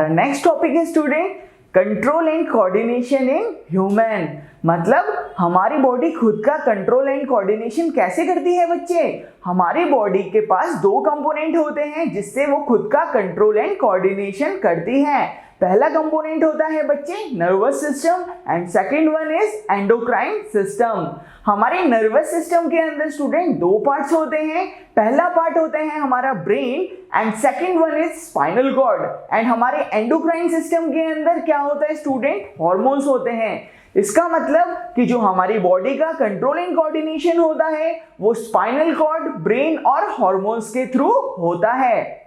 हमारा next topic है student control and coordination in human. मतलब हमारी बॉडी खुद का कंट्रोल एंड कोऑर्डिनेशन कैसे करती है बच्चे। हमारी बॉडी के पास दो कंपोनेंट होते हैं जिससे वो खुद का कंट्रोल एंड कोऑर्डिनेशन करती है। पहला कंपोनेंट होता है बच्चे nervous system and second one is endocrine system. हमारे नर्वस सिस्टम के अंदर स्टूडेंट दो पार्ट्स होते हैं। पहला पार्ट होता है हमारा brain and second one is spinal cord. And हमारे एंडोक्राइन सिस्टम के अंदर क्या होता है स्टूडेंट, हार्मोन्स होते हैं। इसका मतलब कि जो हमारी बॉडी का कंट्रोल एंड कोऑर्डिनेशन होता है वो स्पाइनल कॉर्ड, ब्रेन और हार्मोन्स के थ्रू होता है।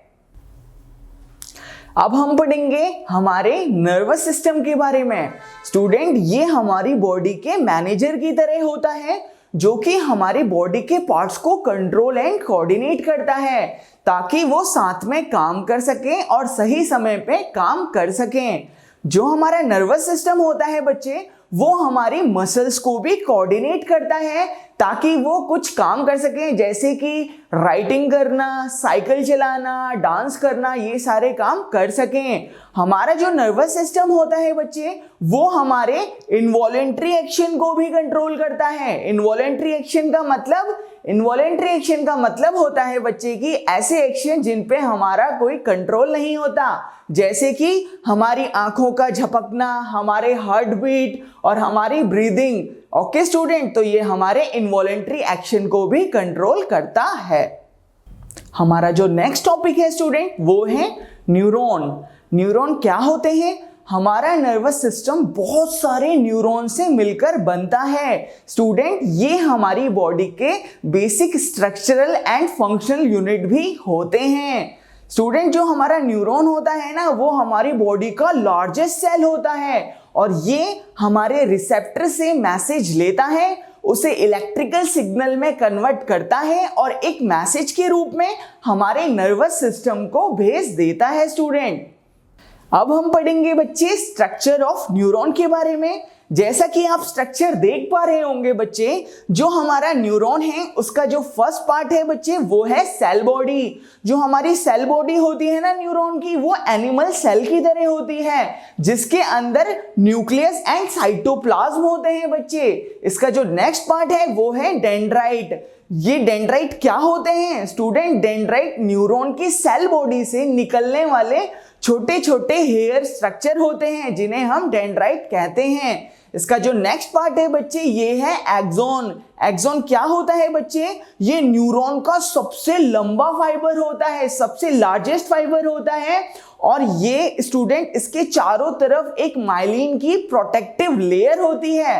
अब हम पढ़ेंगे हमारे नर्वस सिस्टम के बारे में। स्टूडेंट ये हमारी बॉडी के मैनेजर की तरह होता है जो कि हमारी बॉडी के पार्ट्स को कंट्रोल एंड कोऑर्डिनेट करता है ताकि वो साथ में काम कर सकें और सही समय पे काम कर सकें। जो हमारा नर्वस सिस्टम होता है बच्चे वो हमारी मसल्स को भी कोऑर्डिनेट करता है ताकि वो कुछ काम कर सकें, जैसे कि राइटिंग करना, साइकिल चलाना, डांस करना, ये सारे काम कर सकें। हमारा जो नर्वस सिस्टम होता है बच्चे वो हमारे इनवॉलेंट्री एक्शन को भी कंट्रोल करता है। इनवॉलेंट्री एक्शन का मतलब होता है बच्चे कि ऐसे एक्शन जिन पे हमारा कोई कंट्रोल नहीं होता, जैसे कि हमारी आंखों का झपकना, हमारे हार्ट बीट और हमारी ब्रीदिंग। ओके स्टूडेंट, तो ये हमारे इनवॉलेंट्री एक्शन को भी कंट्रोल करता है। हमारा जो नेक्स्ट टॉपिक है स्टूडेंट वो है न्यूरॉन। न्यूरॉन क्या होते हैं? हमारा नर्वस सिस्टम बहुत सारे न्यूरॉन से मिलकर बनता है। स्टूडेंट ये हमारी बॉडी के basic structural and functional unit भी होते हैं। स्टूडेंट जो हमारा न्यूरॉन होता है ना वो हमारी बॉडी का लार्जेस्ट सेल होता है और ये हमारे रिसेप्टर से मैसेज लेता है, उसे इलेक्ट्रिकल सिग्नल में कन्वर्ट करता है और एक मैसेज के रूप में हमारे नर्वस सिस्टम को भेज देता है। स्टूडेंट अब हम पढ़ेंगे बच्चे स्ट्रक्चर ऑफ न्यूरॉन के बारे में। जैसा कि आप स्ट्रक्चर देख पा रहे होंगे बच्चे, जो हमारा न्यूरॉन है उसका जो फर्स्ट पार्ट है बच्चे वो है सेल बॉडी। जो हमारी सेल बॉडी होती है ना न्यूरॉन की, वो एनिमल सेल की तरह होती है जिसके अंदर न्यूक्लियस एंड साइटोप्लाज्म होते हैं बच्चे। इसका जो नेक्स्ट पार्ट है वो है डेंड्राइट। ये डेंड्राइट क्या होते हैं स्टूडेंट? डेंड्राइट न्यूरॉन की सेल बॉडी से निकलने वाले छोटे छोटे हेयर स्ट्रक्चर होते हैं जिन्हें हम डेंड्राइट कहते हैं। इसका जो नेक्स्ट पार्ट है बच्चे ये है एक्सॉन। एक्सॉन क्या होता है बच्चे? ये न्यूरॉन का सबसे लंबा फाइबर होता है, सबसे लार्जेस्ट फाइबर होता है और ये स्टूडेंट इसके चारों तरफ एक माइलिन की प्रोटेक्टिव लेयर होती है।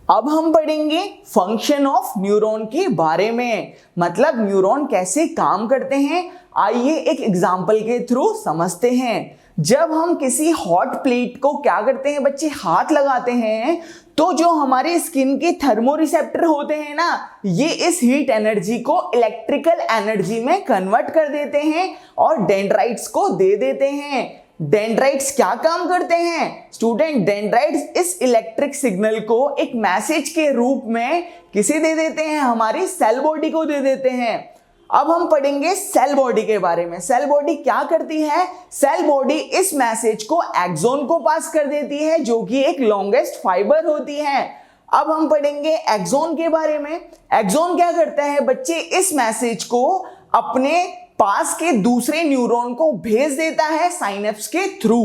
अब हम पढ़ेंगे फंक्शन ऑफ न्यूरॉन के बारे में, मतलब न्यूरॉन कैसे काम करते हैं। आइए एक एग्जांपल के थ्रू समझते हैं। जब हम किसी हॉट प्लेट को क्या करते हैं बच्चे, हाथ लगाते हैं, तो जो हमारे स्किन के थर्मोरिसेप्टर होते हैं ना, ये इस हीट एनर्जी को इलेक्ट्रिकल एनर्जी में कन्वर्ट कर देते हैं और डेंड्राइट्स को दे देते हैं। डेंड्राइट्स क्या काम करते हैं स्टूडेंट? डेंड्राइट्स इस इलेक्ट्रिक सिग्नल को एक मैसेज के रूप में किसे दे देते हैं? हमारी सेल बॉडी को दे देते हैं। अब हम पढ़ेंगे सेल बॉडी के बारे में। सेल बॉडी क्या करती है? सेल बॉडी इस मैसेज को एक्सॉन को पास कर देती है जो कि एक लॉन्गेस्ट फाइबर होती है। अब हम पढ़ेंगे एक्सॉन के बारे में। एक्सॉन क्या करता है बच्चे? इस मैसेज को अपने पास के दूसरे न्यूरॉन को भेज देता है साइनेप्स के थ्रू।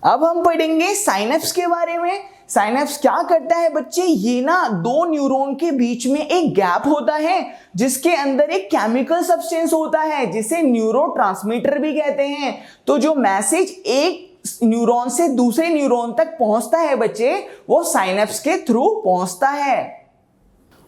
अब हम पढ़ेंगे साइनेप्स के बारे में। साइनेप्स क्या करता है बच्चे? ये ना दो न्यूरॉन के बीच में एक गैप होता है जिसके अंदर एक केमिकल सब्सटेंस होता है जिसे न्यूरोट्रांसमीटर भी कहते हैं। तो जो मैसेज एक न्यूरॉन से दूसरे न्यूरॉन तक पहुंचता है बच्चे वो साइनेप्स के थ्रू पहुंचता है।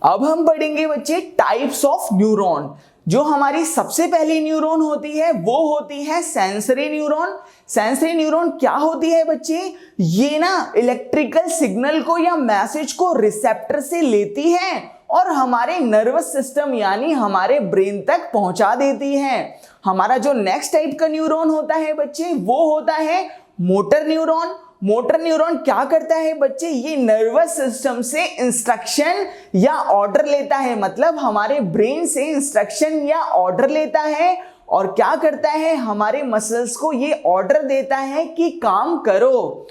अब हम पढ़ेंगे बच्चे टाइप्स ऑफ न्यूरॉन। जो हमारी सबसे पहली न्यूरॉन होती है वो होती है सेंसरी न्यूरॉन। सेंसरी न्यूरॉन क्या होती है बच्चे? ये ना इलेक्ट्रिकल सिग्नल को या मैसेज को रिसेप्टर से लेती है और हमारे नर्वस सिस्टम यानी हमारे ब्रेन तक पहुंचा देती है। हमारा जो नेक्स्ट टाइप का न्यूरॉन होता है बच्चे वो होता है मोटर न्यूरॉन। मोटर न्यूरॉन क्या करता है बच्चे? ये नर्वस सिस्टम से इंस्ट्रक्शन या ऑर्डर लेता है, मतलब हमारे ब्रेन से इंस्ट्रक्शन या ऑर्डर लेता है और क्या करता है, हमारे मसल्स को ये ऑर्डर देता है कि काम करो।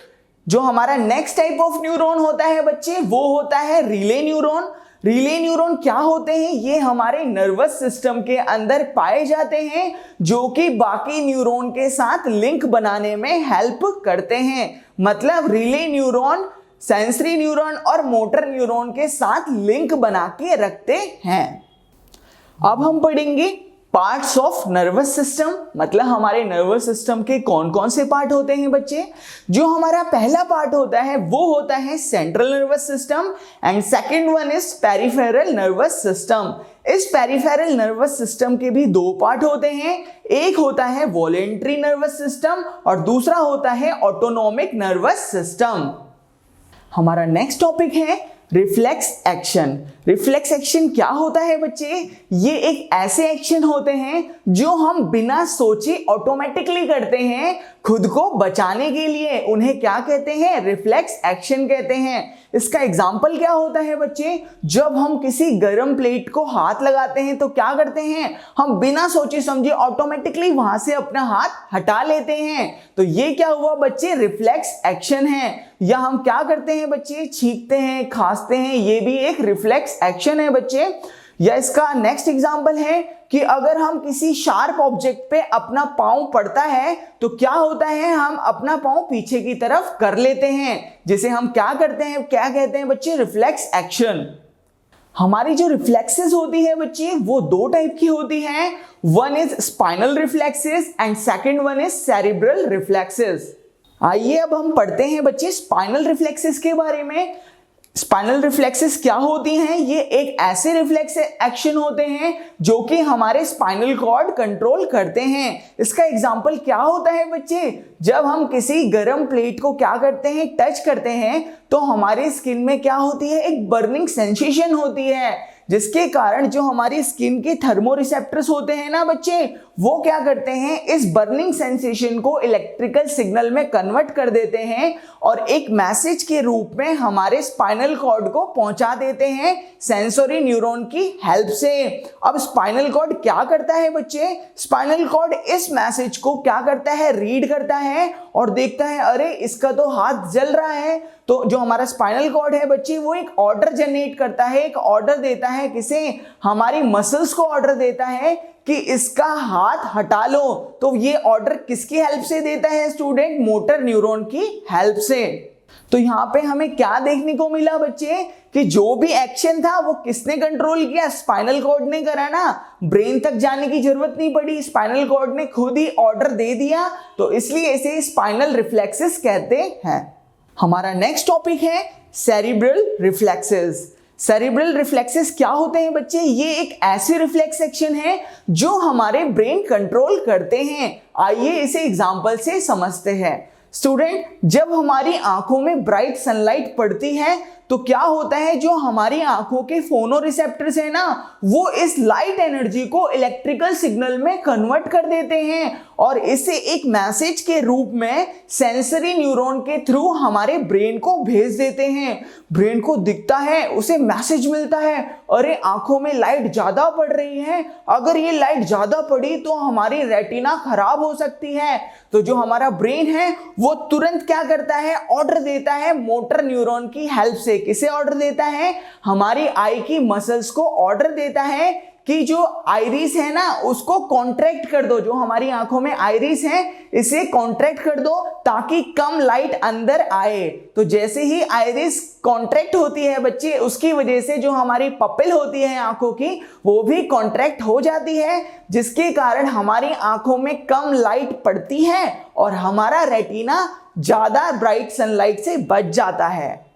जो हमारा नेक्स्ट टाइप ऑफ न्यूरॉन होता है बच्चे, वो होता है रिले न्यूरॉन। रिले न्यूरॉन क्या होते हैं, ये हमारे नर्वस सिस्टम के अंदर पाए जाते हैं, जो कि बाकी न्यूरॉन के साथ लिंक बनाने में हेल्प करते हैं। मतलब रिले न्यूरॉन सेंसरी न्यूरॉन और मोटर न्यूरॉन के साथ लिंक बना के रखते हैं। अब हम पढ़ेंगे पार्ट्स ऑफ नर्वस सिस्टम, मतलब हमारे नर्वस सिस्टम के कौन कौन से पार्ट होते हैं बच्चे। जो हमारा पहला पार्ट होता है वो होता है central nervous system and second one is peripheral nervous system. इस पेरिफेरल नर्वस सिस्टम के भी दो पार्ट होते हैं, एक होता है वॉलेंट्री नर्वस सिस्टम और दूसरा होता है ऑटोनॉमिक नर्वस सिस्टम। हमारा नेक्स्ट टॉपिक है रिफ्लेक्स एक्शन। रिफ्लेक्स एक्शन क्या होता है बच्चे, ये एक ऐसे एक्शन होते हैं जो हम बिना सोचे ऑटोमेटिकली करते हैं खुद को बचाने के लिए। उन्हें क्या कहते हैं, रिफ्लेक्स एक्शन कहते हैं। इसका एग्जाम्पल क्या होता है बच्चे, जब हम किसी गर्म प्लेट को हाथ लगाते हैं तो क्या करते हैं, हम बिना सोचे समझे ऑटोमेटिकली वहां से अपना हाथ हटा लेते हैं। तो ये क्या हुआ बच्चे, रिफ्लेक्स एक्शन है। या हम क्या करते हैं बच्चे, छींकते हैं, खांसते हैं, ये भी एक रिफ्लेक्स एक्शन है बच्चे। या इसका नेक्स्ट एग्जांपल है कि अगर हम किसी शार्प ऑब्जेक्ट पे अपना पांव पड़ता है तो क्या होता है, हम अपना पांव पीछे की तरफ कर लेते हैं, जिसे हम क्या करते हैं, क्या कहते हैं बच्चे, रिफ्लेक्स एक्शन। हमारी जो रिफ्लेक्सेस होती है बच्चे वो दो टाइप की होती हैं, one is spinal reflexes and second one is cerebral reflexes. आइए अब हम पढ़ते हैं बच्चे स्पाइनल रिफ्लेक्सेस के बारे में। स्पाइनल रिफ्लेक्सेस क्या होती हैं, ये एक ऐसे रिफ्लेक्स एक्शन होते हैं जो कि हमारे स्पाइनल कॉर्ड कंट्रोल करते हैं। इसका एग्जांपल क्या होता है बच्चे, जब हम किसी गर्म प्लेट को क्या करते हैं, टच करते हैं तो हमारी स्किन में क्या होती है, एक बर्निंग सेंसेशन होती है, जिसके कारण जो हमारी स्किन के थर्मोरिसेप्टर्स होते हैं ना बच्चे, वो क्या करते हैं, इस बर्निंग सेंसेशन को इलेक्ट्रिकल सिग्नल में कन्वर्ट कर देते हैं और एक मैसेज के रूप में हमारे स्पाइनल कॉर्ड को पहुंचा देते हैं सेंसरी न्यूरॉन की हेल्प से। अब स्पाइनल कॉर्ड क्या करता है बच्चे, स्पाइनल कॉर्ड इस मैसेज को क्या करता है, रीड करता है और देखता है अरे इसका तो हाथ जल रहा है। तो जो हमारा स्पाइनल कॉर्ड है बच्चे वो एक ऑर्डर जनरेट करता है, एक ऑर्डर देता है, किसे, हमारी मसल्स को ऑर्डर देता है कि इसका हाथ हटा लो। तो ये ऑर्डर किसकी हेल्प से देता है स्टूडेंट, मोटर न्यूरॉन की हेल्प से। तो यहाँ पे हमें क्या देखने को मिला बच्चे, कि जो भी एक्शन था वो किसने कंट्रोल किया, स्पाइनल कॉर्ड ने करा ना। ब्रेन तक जाने की जरूरत नहीं पड़ी, स्पाइनल कॉर्ड ने खुद ही ऑर्डर दे दिया, तो इसलिए इसे स्पाइनल रिफ्लेक्सेस कहते हैं। हमारा नेक्स्ट टॉपिक है सेरिब्रल रिफ्लेक्सेस। सेरिब्रल रिफ्लेक्सेस क्या होते हैं बच्चे, ये एक ऐसे रिफ्लेक्स एक्शन है जो हमारे ब्रेन कंट्रोल करते हैं। आइए इसे एग्जांपल से समझते हैं। स्टूडेंट, जब हमारी आंखों में ब्राइट सनलाइट पड़ती है तो क्या होता है, जो हमारी आंखों के फोनो रिसेप्टर्स है ना, वो इस लाइट एनर्जी को इलेक्ट्रिकल सिग्नल में कन्वर्ट कर देते हैं और इसे एक मैसेज के रूप में सेंसरी न्यूरॉन के थ्रू हमारे ब्रेन को भेज देते हैं। ब्रेन को दिखता है, उसे मैसेज मिलता है, अरे आंखों में लाइट ज्यादा पड़ रही है, अगर ये लाइट ज्यादा पड़ी तो हमारी रेटिना खराब हो सकती है। तो जो हमारा ब्रेन है वो तुरंत क्या करता है, ऑर्डर देता है मोटर न्यूरॉन की हेल्प से। किसे ऑर्डर देता है, हमारी आई की मसल्स को ऑर्डर देता है कि जो आइरिस है ना उसको कॉन्ट्रैक्ट कर दो, जो हमारी आंखों में आइरिस है इसे कॉन्ट्रैक्ट कर दो ताकि कम लाइट अंदर आए। तो जैसे ही आइरिस कॉन्ट्रैक्ट होती है बच्चे, उसकी वजह से जो हमारी पपिल होती है आंखों की वो भी कॉन्ट्रैक्ट हो जाती है, जिसके कारण हमारी आंखों में कम लाइट पड़ती है और हमारा रेटिना ज्यादा ब्राइट सनलाइट से बच जाता है।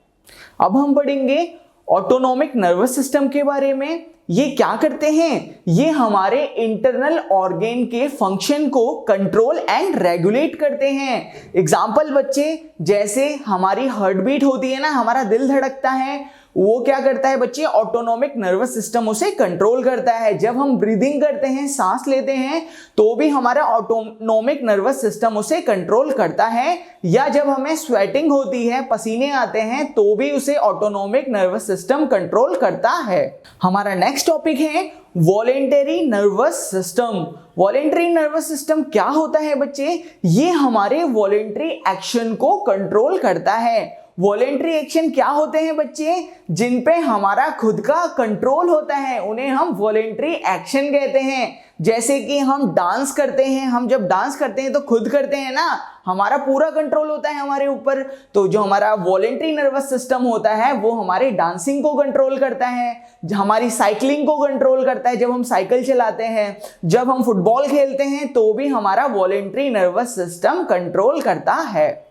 अब हम पढ़ेंगे ऑटोनॉमिक नर्वस सिस्टम के बारे में। ये क्या करते हैं, ये हमारे इंटरनल ऑर्गन के फंक्शन को कंट्रोल एंड रेगुलेट करते हैं। एग्जाम्पल बच्चे, जैसे हमारी हार्ट बीट होती है ना, हमारा दिल धड़कता है, वो क्या करता है बच्चे, ऑटोनोमिक नर्वस सिस्टम उसे कंट्रोल करता है। जब हम ब्रीदिंग करते हैं, सांस लेते हैं, तो भी हमारा ऑटोनोमिक नर्वस सिस्टम उसे कंट्रोल करता है, या जब हमें स्वेटिंग होती है, पसीने आते हैं, तो भी उसे ऑटोनोमिक नर्वस सिस्टम कंट्रोल करता है। हमारा नेक्स्ट टॉपिक है voluntary nervous system. Voluntary nervous system क्या होता है बच्चे, ये हमारे वॉलेंटरी एक्शन को कंट्रोल करता है। वॉलेंटरी एक्शन क्या होते हैं बच्चे, जिन पे हमारा खुद का कंट्रोल होता है, उन्हें हम वॉलेंटरी एक्शन कहते हैं। जैसे कि हम डांस करते हैं, हम जब डांस करते हैं तो खुद करते हैं ना, हमारा पूरा कंट्रोल होता है हमारे ऊपर। तो जो हमारा वॉलेंटरी नर्वस सिस्टम होता है वो हमारे डांसिंग को कंट्रोल करता है, हमारी साइकिलिंग को कंट्रोल करता है, जब हम साइकिल चलाते हैं, जब हम फुटबॉल खेलते हैं, तो भी हमारा वॉलेंटरी नर्वस सिस्टम कंट्रोल करता है।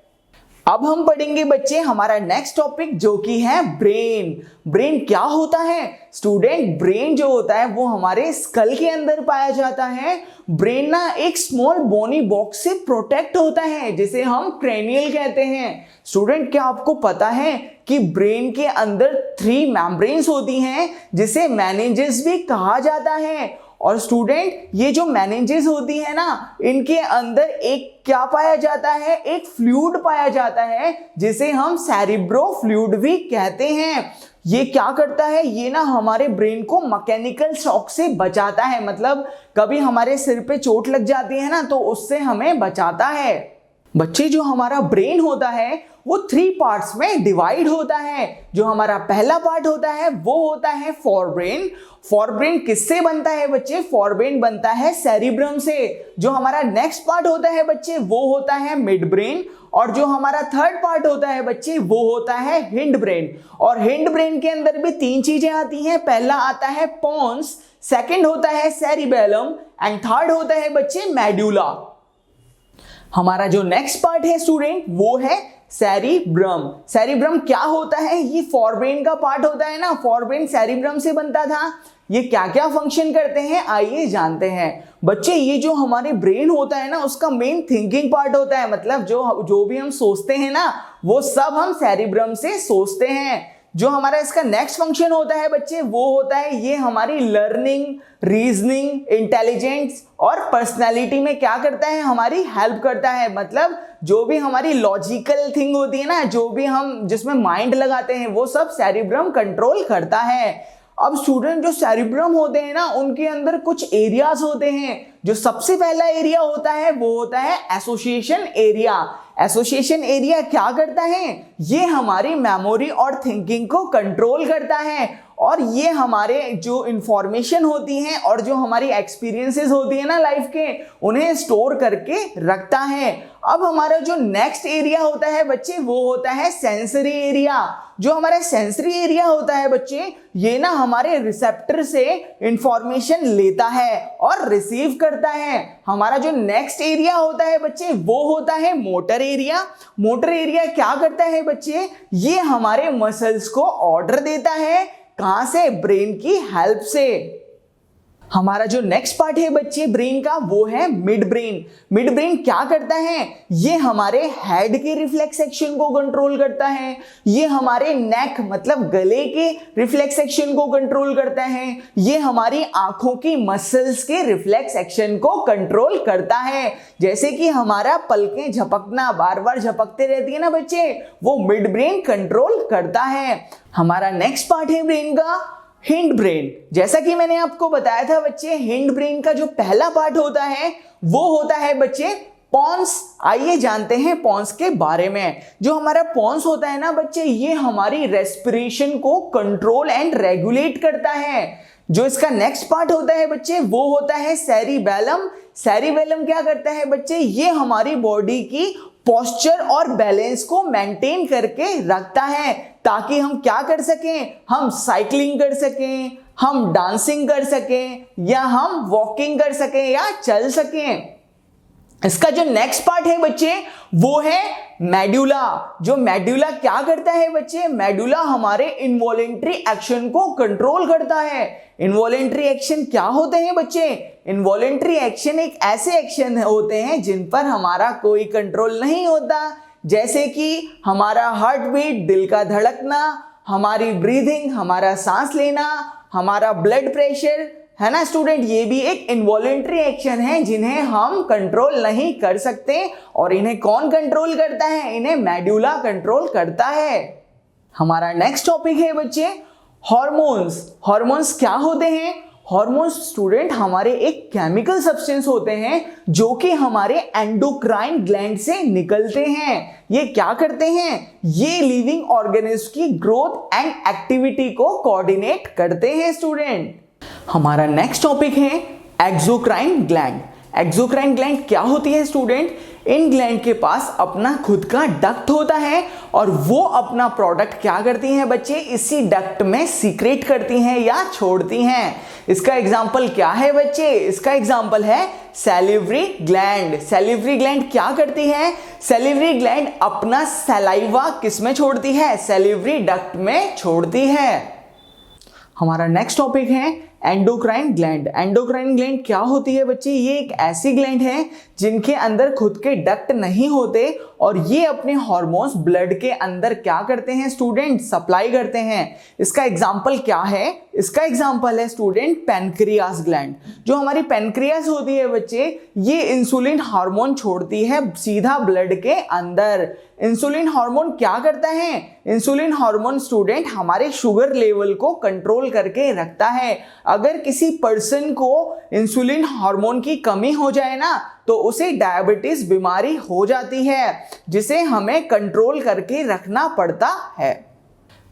अब हम पढ़ेंगे बच्चे हमारा नेक्स्ट टॉपिक, जो कि है ब्रेन। ब्रेन क्या होता है स्टूडेंट, ब्रेन जो होता है वो हमारे स्कल के अंदर पाया जाता है। ब्रेन ना एक स्मॉल बोनी बॉक्स से प्रोटेक्ट होता है, जिसे हम क्रेनियल कहते हैं। स्टूडेंट क्या आपको पता है कि ब्रेन के अंदर 3 मेम्ब्रेन्स होती हैं, जिसे मेनिंजेस भी कहा जाता है। और स्टूडेंट ये जो मेनिंजेस होती है ना, इनके अंदर एक क्या पाया जाता है, एक फ्लूइड पाया जाता है, जिसे हम सेरिब्रो फ्लूइड भी कहते हैं। ये क्या करता है, ये ना हमारे ब्रेन को मैकेनिकल शॉक से बचाता है, मतलब कभी हमारे सिर पे चोट लग जाती है ना, तो उससे हमें बचाता है। बच्चे जो हमारा ब्रेन होता है वो 3 पार्ट्स में डिवाइड होता है। जो हमारा पहला पार्ट होता है वो होता है फोरब्रेन। फोरब्रेन किससे बनता है बच्चे, फोरब्रेन बनता है सेरिब्रम से। जो हमारा नेक्स्ट पार्ट होता है बच्चे वो होता है मिड ब्रेन, और जो हमारा थर्ड पार्ट होता है बच्चे वो होता है हिंड ब्रेन। और हिंड ब्रेन के अंदर भी 3 चीजें आती हैं, पहला आता है पोन्स, सेकंड होता है सेरिबेलम, एंड थर्ड होता है बच्चे मेडुला। हमारा जो नेक्स्ट पार्ट है स्टूडेंट वो है सेरिब्रम। सेरिब्रम क्या होता है, ये फोरब्रेन का पार्ट होता है ना, फोरब्रेन सेरिब्रम से बनता था। ये क्या क्या फंक्शन करते हैं आइए जानते हैं। बच्चे ये जो हमारे ब्रेन होता है ना, उसका मेन थिंकिंग पार्ट होता है, मतलब जो भी हम सोचते हैं ना, वो सब हम सेरिब्रम से सोचते हैं। जो हमारा इसका नेक्स्ट फंक्शन होता है बच्चे वो होता है, ये हमारी लर्निंग, रीजनिंग, इंटेलिजेंस और पर्सनालिटी में क्या करता है, हमारी हेल्प करता है। मतलब जो भी हमारी लॉजिकल थिंग होती है ना, जो भी हम जिसमें माइंड लगाते हैं, वो सब सेरिब्रम कंट्रोल करता है। अब स्टूडेंट जो सेरिब्रम होते हैं ना, उनके अंदर कुछ एरियाज होते हैं। जो सबसे पहला एरिया होता है वो होता है एसोसिएशन एरिया। एसोसिएशन एरिया क्या करता है, ये हमारी मेमोरी और थिंकिंग को कंट्रोल करता है, और ये हमारे जो इंफॉर्मेशन होती हैं और जो हमारी एक्सपीरियंसेस होती है ना लाइफ के, उन्हें स्टोर करके रखता है। अब हमारा जो नेक्स्ट एरिया होता है बच्चे वो होता है सेंसरी एरिया। जो हमारा सेंसरी एरिया होता है बच्चे, ये ना हमारे रिसेप्टर से इंफॉर्मेशन लेता है और रिसीव करता है। हमारा जो नेक्स्ट एरिया होता है बच्चे वो होता है मोटर एरिया। मोटर एरिया क्या करता है बच्चे, ये हमारे मसल्स को ऑर्डर देता है, कहां से, ब्रेन की हेल्प से। हमारा जो नेक्स्ट पार्ट है बच्चे ब्रेन का वो है मिड ब्रेन। मिड ब्रेन क्या करता है, ये हमारे हेड के रिफ्लेक्स एक्शन को कंट्रोल करता है, ये हमारे नेक मतलब गले के रिफ्लेक्स एक्शन को कंट्रोल करता है, ये हमारी आंखों की मसल्स के रिफ्लेक्स एक्शन को कंट्रोल करता है। जैसे कि हमारा पलकें झपकना, बार बार झपकते रहती है ना बच्चे, वो मिड ब्रेन कंट्रोल करता है। हमारा नेक्स्ट पार्ट है ब्रेन का हिंड ब्रेन। जैसा कि मैंने आपको बताया था बच्चे, हिंड ब्रेन का जो पहला पार्ट होता है वो होता है बच्चे पॉन्स। आइए जानते हैं पॉन्स के बारे में। जो हमारा पॉन्स होता है ना बच्चे, ये हमारी रेस्पिरेशन को कंट्रोल एंड रेगुलेट करता है। जो इसका नेक्स्ट पार्ट होता है बच्चे वो होता है सेरिबेलम। सेरिबेलम क्या करता है बच्चे, ये हमारी बॉडी की पोस्चर और बैलेंस को मेंटेन करके रखता है, ताकि हम क्या कर सकें, हम साइकिलिंग कर सकें, हम डांसिंग कर सकें, या हम वॉकिंग कर सकें या चल सकें। इसका जो नेक्स्ट पार्ट है बच्चे वो है मेडुला। जो मेडुला क्या करता है बच्चे, मेडुला हमारे इनवॉलेंटरी एक्शन को कंट्रोल करता है। इनवॉलेंटरी एक्शन क्या होते हैं बच्चे, इनवॉलेंटरी एक्शन एक ऐसे एक्शन होते हैं जिन पर हमारा कोई कंट्रोल नहीं होता, जैसे कि हमारा हार्ट बीट, दिल का धड़कना, हमारी ब्रीदिंग, हमारा सांस लेना, हमारा ब्लड प्रेशर, है ना स्टूडेंट, ये भी एक इनवॉलेंट्री एक्शन है जिन्हें हम कंट्रोल नहीं कर सकते। और इन्हें कौन कंट्रोल करता है? इन्हें मेडुला कंट्रोल करता है। हमारा नेक्स्ट टॉपिक है बच्चे हॉर्मोन्स। हॉर्मोन्स क्या होते हैं? हॉर्मोन्स स्टूडेंट हमारे एक केमिकल सब्सटेंस होते हैं जो कि हमारे एंडोक्राइन ग्लैंड से निकलते हैं। ये क्या करते हैं? ये लिविंग ऑर्गेनिज्म की ग्रोथ एंड एक्टिविटी को कोऑर्डिनेट करते हैं स्टूडेंट। हमारा नेक्स्ट टॉपिक है एक्सोक्राइन ग्लैंड। एक्सोक्राइन ग्लैंड क्या होती है स्टूडेंट? इन ग्लैंड के पास अपना खुद का डक्ट होता है और वो अपना प्रोडक्ट क्या करती हैं बच्चे? इसी डक्ट में सीक्रेट करती हैं या छोड़ती हैं। इसका एग्जाम्पल क्या है बच्चे? इसका एग्जाम्पल है सैलिवरी ग्लैंड। सैलिवरी ग्लैंड क्या करती है? सैलिवरी ग्लैंड अपना सलाइवा किस में छोड़ती है? सैलिवरी डक्ट में छोड़ती है। हमारा नेक्स्ट टॉपिक है एंडोक्राइन ग्लैंड। एंडोक्राइन ग्लैंड क्या होती है बच्चे? ये एक ऐसी ग्लैंड है जिनके अंदर खुद के डक्ट नहीं होते और ये अपने हार्मोन्स ब्लड के अंदर क्या करते हैं स्टूडेंट? सप्लाई करते हैं। इसका एग्जाम्पल क्या है? इसका एग्जाम्पल है स्टूडेंट पैनक्रियास ग्लैंड। जो हमारी पैनक्रियास होती है बच्चे, ये इंसुलिन हार्मोन छोड़ती है सीधा ब्लड के अंदर। इंसुलिन हार्मोन क्या करता है? इंसुलिन हार्मोन स्टूडेंट हमारे शुगर लेवल को कंट्रोल करके रखता है। अगर किसी पर्सन को इंसुलिन हार्मोन की कमी हो जाए ना तो उसे डायबिटीज बीमारी हो जाती है जिसे हमें कंट्रोल करके रखना पड़ता है।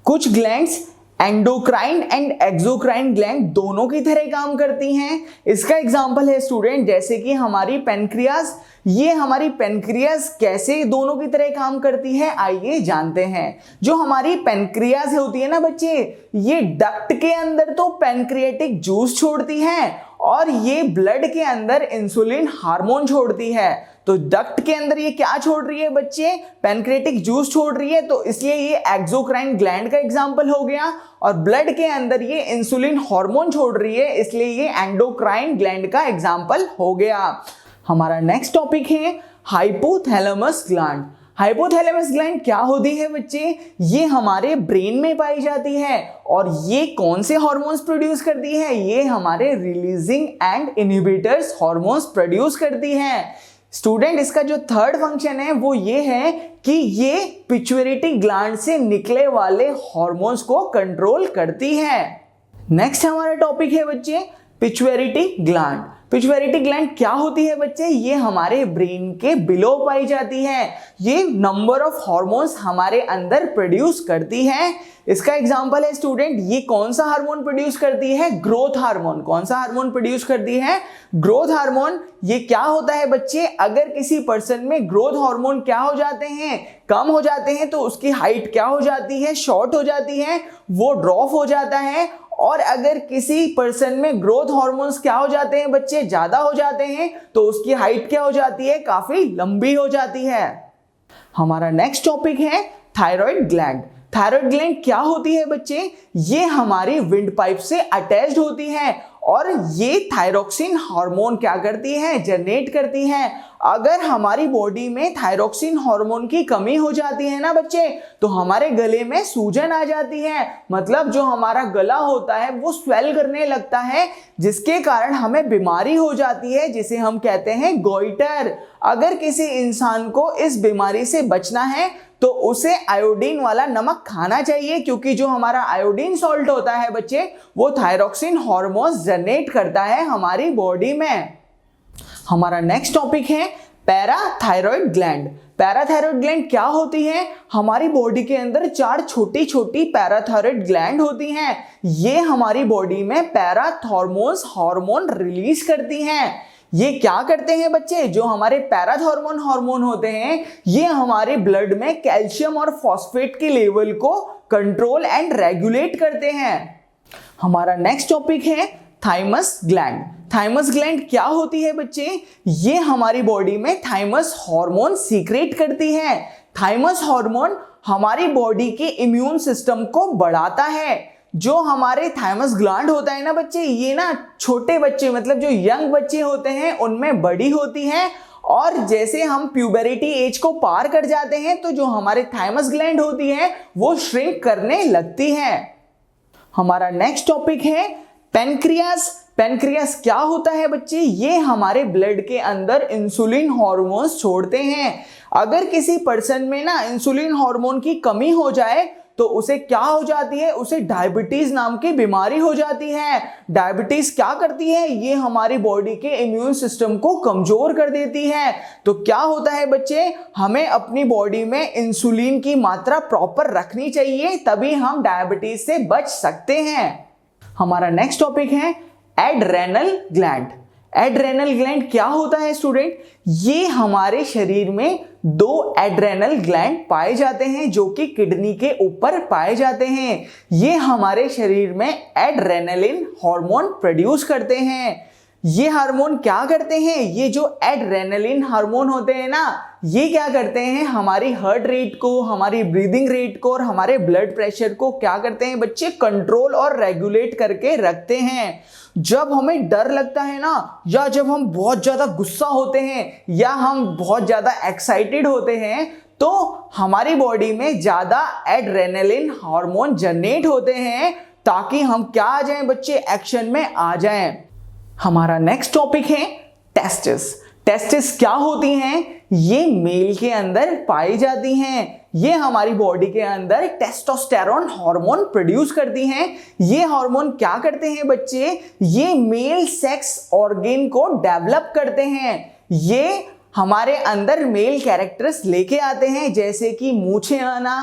कुछ glands endocrine and exocrine gland दोनों की तरह काम करती हैं। इसका एग्जांपल है स्टूडेंट जैसे कि हमारी पैनक्रियास। ये हमारी पैनक्रियास कैसे दोनों की तरह काम करती है आइए जानते हैं। जो हमारी पैनक्रियास होती है ना बच्चे, ये डक्ट के अंदर तो पैनक्रियाटिक जूस छोड़ती है और ये ब्लड के अंदर इंसुलिन हार्मोन छोड़ती है। तो डक्ट के अंदर ये क्या छोड़ रही है बच्चे? पैनक्रियाटिक जूस छोड़ रही है, तो इसलिए ये एक्सोक्राइन ग्लैंड का एग्जांपल हो गया। और ब्लड के अंदर ये इंसुलिन हार्मोन छोड़ रही है, इसलिए ये एंडोक्राइन ग्लैंड का एग्जांपल हो गया। हमारा नेक्स्ट टॉपिक है हाइपोथैलेमस ग्लैंड। हाइपोथैलेमस ग्लैंड क्या होती है बच्चे? ये हमारे ब्रेन में पाई जाती है और ये कौन से हार्मोन्स प्रोड्यूस करती है? ये हमारे releasing and inhibitors hormones produce करती है। स्टूडेंट इसका जो थर्ड फंक्शन है वो ये है कि ये पिट्यूटरी ग्लैंड से निकले वाले हार्मोन्स को कंट्रोल करती है। नेक्स्ट हमारा टॉपिक है बच्चे पिट्यूटरी ग्लैंड। पिट्यूटरी ग्लैंड क्या होती है बच्चे? ये हमारे ब्रेन के बिलो पाई जाती है। ये नंबर ऑफ हार्मोन्स हमारे अंदर प्रोड्यूस करती है। इसका एग्जांपल है स्टूडेंट, ये कौन सा हार्मोन प्रोड्यूस करती है? Growth hormone. कौन सा हार्मोन प्रोड्यूस करती है? Growth hormone. ये क्या होता है बच्चे? अगर किसी पर्सन में ग्रोथ हार्मोन क्या हो जाते हैं? कम हो जाते हैं, तो उसकी हाइट क्या हो जाती है? शॉर्ट हो जाती है, वो ड्रॉप हो जाता है। और अगर किसी पर्सन में ग्रोथ हार्मोन्स क्या हो जाते हैं बच्चे? ज्यादा हो जाते हैं, तो उसकी हाइट क्या हो जाती है? काफी लंबी हो जाती है। हमारा नेक्स्ट टॉपिक है थायराइड ग्लैंड। थायराइड ग्लैंड क्या होती है बच्चे? ये हमारी विंड पाइप से अटैच्ड होती है और ये थायरोक्सिन हार्मोन क्या करती है? जनरेट करती है। अगर हमारी बॉडी में थायरोक्सिन हार्मोन की कमी हो जाती है ना बच्चे, तो हमारे गले में सूजन आ जाती है। मतलब जो हमारा गला होता है वो स्वेल करने लगता है, जिसके कारण हमें बीमारी हो जाती है जिसे हम कहते हैं गोइटर। अगर किसी इंसान को इस बीमारी से बचना है तो उसे आयोडीन वाला नमक खाना चाहिए, क्योंकि जो हमारा आयोडीन सॉल्ट होता है बच्चे वो थायरोक्सिन हार्मोन जनरेट करता है हमारी बॉडी में। हमारा नेक्स्ट टॉपिक है पैराथायरॉयड ग्लैंड। पैराथायरॉयड ग्लैंड क्या होती है? हमारी बॉडी के अंदर 4 छोटी छोटी पैराथायरॉयड ग्लैंड होती हैं। ये हमारी बॉडी में पैराथॉर्मोन्स हार्मोन रिलीज करती हैं। ये क्या करते हैं बच्चे? जो हमारे पैराथॉर्मोन हार्मोन होते हैं ये हमारे ब्लड में कैल्शियम और फॉस्फेट के लेवल को कंट्रोल एंड रेगुलेट करते हैं। हमारा नेक्स्ट टॉपिक है थाइमस ग्लैंड। थाइमस ग्लैंड क्या होती है बच्चे? ये हमारी बॉडी में थाइमस हार्मोन सीक्रेट करती है। थाइमस हार्मोन हमारी बॉडी के इम्यून सिस्टम को बढ़ाता है। जो हमारे थाइमस ग्लैंड होता है ना बच्चे, ये ना छोटे बच्चे मतलब जो यंग बच्चे होते हैं उनमें बड़ी होती है और जैसे हम प्यूबरिटी एज को पार कर जाते हैं तो जो हमारे थाइमस ग्लैंड होती है वो श्रिंक करने लगती है। हमारा नेक्स्ट टॉपिक है पेनक्रियास। पेनक्रियास क्या होता है बच्चे? ये हमारे ब्लड के अंदर इंसुलिन हार्मोन्स छोड़ते हैं। अगर किसी पर्सन में ना इंसुलिन हार्मोन की कमी हो जाए तो उसे क्या हो जाती है? उसे डायबिटीज नाम की बीमारी हो जाती है। डायबिटीज क्या करती है? ये हमारी बॉडी के इम्यून सिस्टम को कमजोर कर देती है। तो क्या होता है बच्चे, हमें अपनी बॉडी में इंसुलिन की मात्रा प्रॉपर रखनी चाहिए, तभी हम डायबिटीज से बच सकते हैं। हमारा नेक्स्ट टॉपिक है एड्रेनल ग्लैंड। एड्रेनल ग्लैंड क्या होता है स्टूडेंट? ये हमारे शरीर में 2 एड्रेनल ग्लैंड पाए जाते हैं जो कि किडनी के ऊपर पाए जाते हैं। ये हमारे शरीर में एड्रेनलिन हार्मोन प्रोड्यूस करते हैं। ये हार्मोन क्या करते हैं? ये जो एड्रेनलिन हार्मोन होते हैं ना, ये क्या करते हैं? हमारी हार्ट रेट को, हमारी ब्रीदिंग रेट को और हमारे ब्लड प्रेशर को क्या करते हैं बच्चे? कंट्रोल और रेगुलेट करके रखते हैं। जब हमें डर लगता है ना, या जब हम बहुत ज्यादा गुस्सा होते हैं, या हम बहुत ज्यादा एक्साइटेड होते हैं, तो हमारी बॉडी में ज्यादा एड्रेनलिन हार्मोन जनरेट होते हैं ताकि हम क्या आ जाएं बच्चे? एक्शन में आ जाएं। हमारा नेक्स्ट टॉपिक है टेस्टिस। टेस्टिस क्या होती हैं? ये मेल के अंदर पाई जाती हैं। ये हमारी बॉडी के अंदर टेस्टोस्टेरोन हार्मोन प्रोड्यूस करती हैं। ये हार्मोन क्या करते हैं बच्चे? ये मेल सेक्स ऑर्गन को डेवलप करते हैं। ये हमारे अंदर मेल कैरेक्टर्स लेके आते हैं, जैसे कि मूछें आना,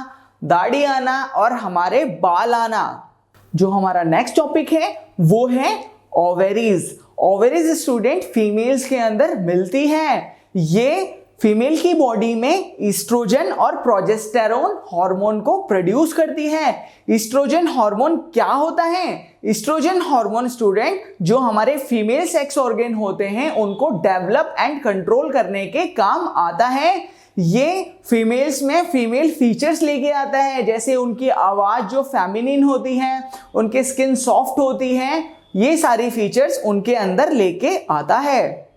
दाढ़ी आना और हमारे बाल आना। जो हमारा नेक्स्ट टॉपिक है वो है ओवेरीज। ओवेरीज स्टूडेंट फीमेल्स के अंदर मिलती है। ये फीमेल की बॉडी में ईस्ट्रोजन और प्रोजेस्टेरोन हार्मोन को प्रोड्यूस करती है। ईस्ट्रोजन हार्मोन क्या होता है? ईस्ट्रोजन हार्मोन स्टूडेंट जो हमारे फीमेल सेक्स ऑर्गन होते हैं उनको डेवलप एंड कंट्रोल करने के काम आता है। ये फीमेल्स में फीमेल फीचर्स लेके आता है, जैसे उनकी आवाज जो फेमिनिन होती है, उनकी स्किन सॉफ्ट होती है, ये सारी फीचर्स उनके अंदर लेके आता है।